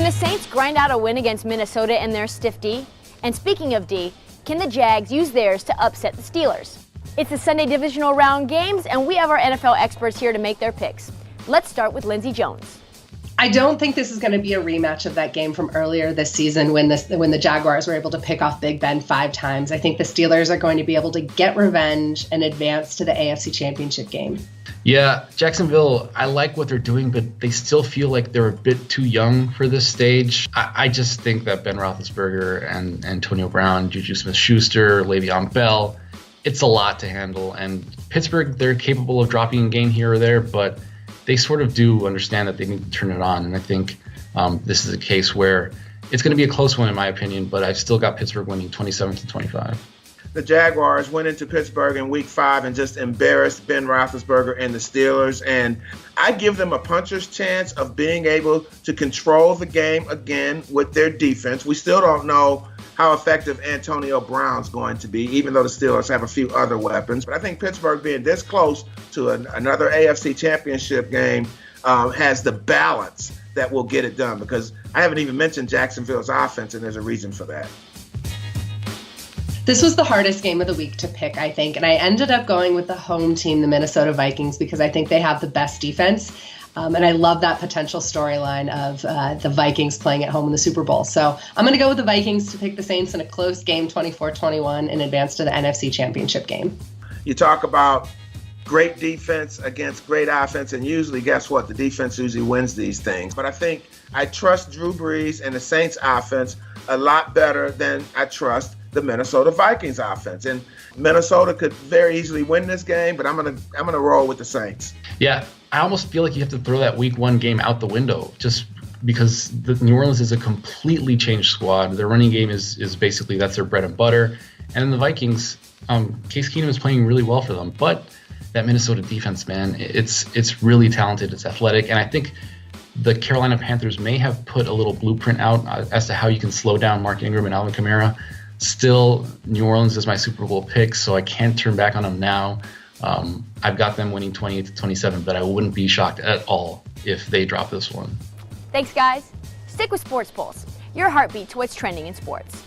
the Saints grind out a win against Minnesota in their stiff D? And speaking of D, can the Jags use theirs to upset the Steelers? It's the Sunday divisional round games, and we have our NFL experts here to make their picks. Let's start with Lindsey Jones. I don't think this is going to be a rematch of that game from earlier this season when the Jaguars were able to pick off Big Ben 5 times. I think the Steelers are going to be able to get revenge and advance to the AFC Championship game. Yeah, Jacksonville, I like what they're doing, but they still feel like they're a bit too young for this stage. I just think that Ben Roethlisberger and Antonio Brown, Juju Smith-Schuster, Le'Veon Bell, it's a lot to handle. And Pittsburgh, they're capable of dropping a game here or there, but they sort of do understand that they need to turn it on. And I think this is a case where it's going to be a close one, in my opinion, but I've still got Pittsburgh winning 27-25. The Jaguars went into Pittsburgh in Week 5 and just embarrassed Ben Roethlisberger and the Steelers. And I give them a puncher's chance of being able to control the game again with their defense. We still don't know how effective Antonio Brown's going to be, even though the Steelers have a few other weapons. But I think Pittsburgh being this close to another AFC Championship game has the balance that will get it done, because I haven't even mentioned Jacksonville's offense, and there's a reason for that. This was the hardest game of the week to pick, I think, and I ended up going with the home team, the Minnesota Vikings, because I think they have the best defense, and I love that potential storyline of the Vikings playing at home in the Super Bowl. So I'm going to go with the Vikings to pick the Saints in a close game, 24-21, and advance to the NFC Championship game. You talk about great defense against great offense, and usually, guess what? The defense usually wins these things. But I think I trust Drew Brees and the Saints offense a lot better than I trust the Minnesota Vikings offense. And Minnesota could very easily win this game, but I'm gonna roll with the Saints. Yeah, I almost feel like you have to throw that Week 1 game out the window, just because the New Orleans is a completely changed squad. Their running game is basically, that's their bread and butter. And then the Vikings, Case Keenum is playing really well for them, but that Minnesota defense, man, it's really talented, it's athletic, and I think the Carolina Panthers may have put a little blueprint out as to how you can slow down Mark Ingram and Alvin Kamara. Still, New Orleans is my Super Bowl pick, so I can't turn back on them now. I've got them winning 28-27, but I wouldn't be shocked at all if they drop this one. Thanks, guys. Stick with Sports Pulse, your heartbeat to what's trending in sports.